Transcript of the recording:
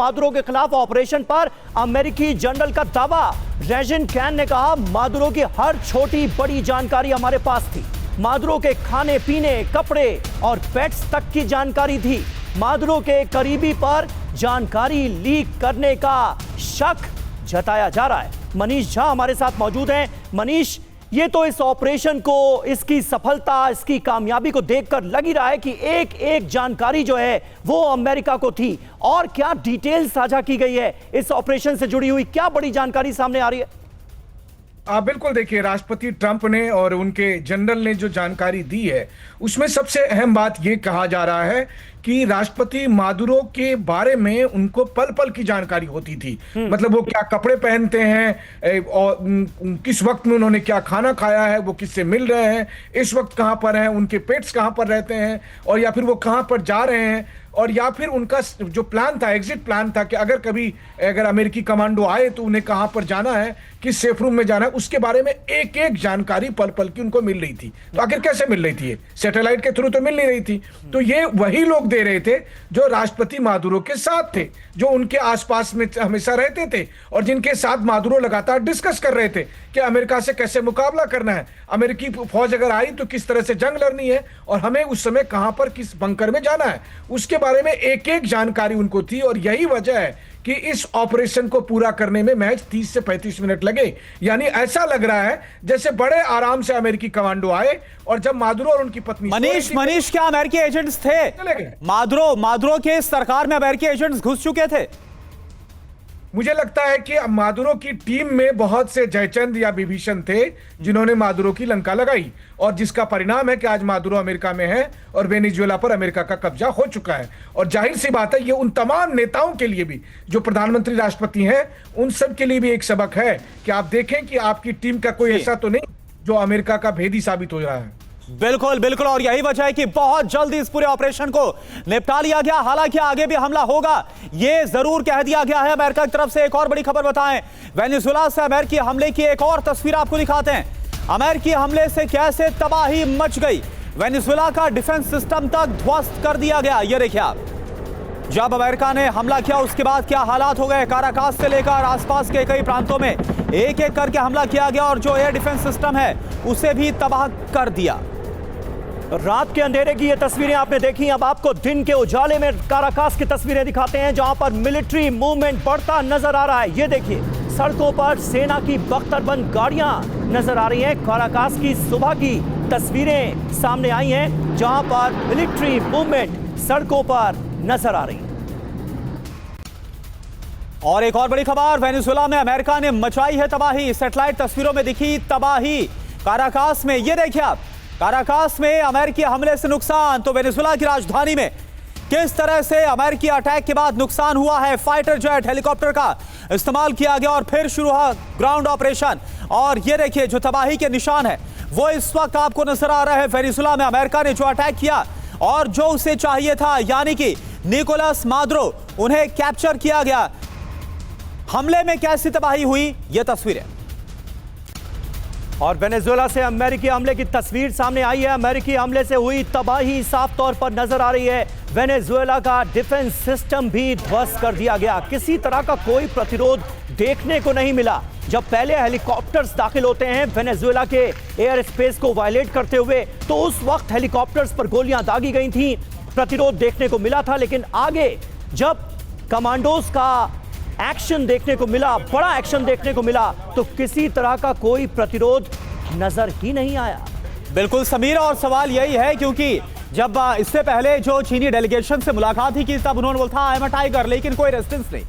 Maduro के खिलाफ operation पर अमेरिकी जनरल का दावा। रेजिन कैन ने कहा, मादुरो की हर छोटी बड़ी जानकारी हमारे पास थी। मादुरो के खाने पीने, कपड़े और पेट्स तक की जानकारी थी। मादुरो के करीबी पर जानकारी लीक करने का शक जताया जा रहा है। मनीष झा हमारे साथ मौजूद हैं। मनीष, ये तो इस ऑपरेशन को, इसकी सफलता, इसकी कामयाबी को देखकर लग ही रहा है कि एक एक जानकारी जो है वो अमेरिका को थी। और क्या डिटेल साझा की गई है इस ऑपरेशन से जुड़ी हुई, क्या बड़ी जानकारी सामने आ रही है? बिल्कुल, देखिए, राष्ट्रपति ट्रंप ने और उनके जनरल ने जो जानकारी दी है उसमें सबसे अहम बात यह कहा जा रहा है कि राष्ट्रपति मादुरो के बारे में उनको पल पल की जानकारी होती थी। मतलब वो क्या कपड़े पहनते हैं और किस वक्त में उन्होंने क्या खाना खाया है, वो किससे मिल रहे हैं, इस वक्त कहां पर हैं, उनके पेट्स कहां पर रहते हैं, और या फिर वो कहां पर जा रहे हैं, और या फिर उनका जो प्लान था, एग्जिट प्लान था कि अगर अमेरिकी कमांडो आए तो उन्हें कहां पर जाना है, किस सेफ रूम में जाना है, उसके बारे में एक एक जानकारी पल पल की उनको मिल रही थी। तो आखिर कैसे मिल रही थी? सैटेलाइट के थ्रू तो मिल नहीं रही थी। तो ये वही लोग दे रहे थे जो राष्ट्रपति मादुरो के साथ थे, जो उनके आसपास में हमेशा रहते थे और जिनके साथ मादुरो लगातार डिस्कस कर रहे थे कि अमेरिका से कैसे मुकाबला करना है, अमेरिकी फौज अगर आई तो किस तरह से जंग लड़नी है, और हमें उस समय कहां पर किस बंकर में जाना है, उसके बारे में एक एक जानकारी उनको थी। और यही वजह है कि इस ऑपरेशन को पूरा करने में महज 30 से 35 मिनट लगे। यानी ऐसा लग रहा है जैसे बड़े आराम से अमेरिकी कमांडो आए, और जब मादुरो और उनकी पत्नी मनीष क्या अमेरिकी एजेंट्स थे? मादुरो के सरकार में अमेरिकी एजेंट्स घुस चुके थे? मुझे लगता है कि मादुरो की टीम में बहुत से जयचंद या विभीषण थे जिन्होंने मादुरो की लंका लगाई, और जिसका परिणाम है कि आज मादुरो अमेरिका में है और वेनेजुएला पर अमेरिका का कब्जा हो चुका है। और जाहिर सी बात है, ये उन तमाम नेताओं के लिए भी, जो प्रधानमंत्री, राष्ट्रपति हैं, उन सब के लिए भी एक सबक है कि आप देखें कि आपकी टीम का कोई ऐसा तो नहीं जो अमेरिका का भेदी साबित हो रहा है। बिल्कुल बिल्कुल, और यही वजह है कि बहुत जल्दी इस पूरे ऑपरेशन को निपटा लिया गया। हालांकि आगे भी हमला होगा, यह जरूर कह दिया गया है अमेरिका की तरफ से। एक और बड़ी खबर बताएं, वेनेजुएला से अमेरिकी हमले की एक और तस्वीर आपको दिखाते हैं। अमेरिकी हमले से कैसे तबाही मच गई, वेनेजुएला का डिफेंस सिस्टम तक ध्वस्त कर दिया गया। यह देखिए आप, जब अमेरिका ने हमला किया उसके बाद क्या हालात हो गए। काराकास से लेकर आसपास के कई प्रांतों में एक एक करके हमला किया गया, और जो एयर डिफेंस सिस्टम है उसे भी तबाह कर दिया। रात के अंधेरे की ये तस्वीरें आपने देखी। अब आपको दिन के उजाले में काराकास की तस्वीरें दिखाते हैं, जहां पर मिलिट्री मूवमेंट बढ़ता नजर आ रहा है। ये देखिए, सड़कों पर सेना की बख्तरबंद गाड़ियां नजर आ रही हैं। काराकास की सुबह की तस्वीरें सामने आई हैं, जहां पर मिलिट्री मूवमेंट सड़कों पर नजर आ रही है। और एक और बड़ी खबर, वेनेजुएला में अमेरिका ने मचाई है तबाही। सैटेलाइट तस्वीरों में दिखी तबाही काराकास में। ये देखिए आप, काराकास में अमेरिकी हमले से नुकसान, तो वेनेजुएला की राजधानी में किस तरह से अमेरिकी अटैक के बाद नुकसान हुआ है। फाइटर जेट, हेलीकॉप्टर का इस्तेमाल किया गया और फिर शुरू हुआ ग्राउंड ऑपरेशन। और ये देखिए, जो तबाही के निशान है वो इस वक्त आपको नजर आ रहा है। वेनेजुएला में अमेरिका ने जो अटैक किया और जो उसे चाहिए था, यानी कि निकोलस मादुरो, उन्हें कैप्चर किया गया। हमले में कैसी तबाही हुई, यह तस्वीरें। और वेनेजुएला से अमेरिकी हमले की तस्वीर सामने आई है। अमेरिकी हमले से हुई तबाही साफ तौर पर नजर आ रही है। वेनेजुएला का डिफेंस सिस्टम भी ध्वस्त कर दिया गया। किसी तरह का कोई प्रतिरोध देखने को नहीं मिला। जब पहले हेलीकॉप्टर्स दाखिल होते हैं वेनेजुएला के एयर स्पेस को वायलेट करते हुए, तो उस वक्त हेलीकॉप्टर्स पर गोलियां दागी गई थी, प्रतिरोध देखने को मिला था। लेकिन आगे जब कमांडोज का एक्शन देखने को मिला, बड़ा एक्शन देखने को मिला, तो किसी तरह का कोई प्रतिरोध नजर ही नहीं आया। बिल्कुल समीर, और सवाल यही है क्योंकि जब इससे पहले जो चीनी डेलीगेशन से मुलाकात ही की, तब उन्होंने बोला था आई एम अ टाइगर, लेकिन कोई रेजिस्टेंस नहीं।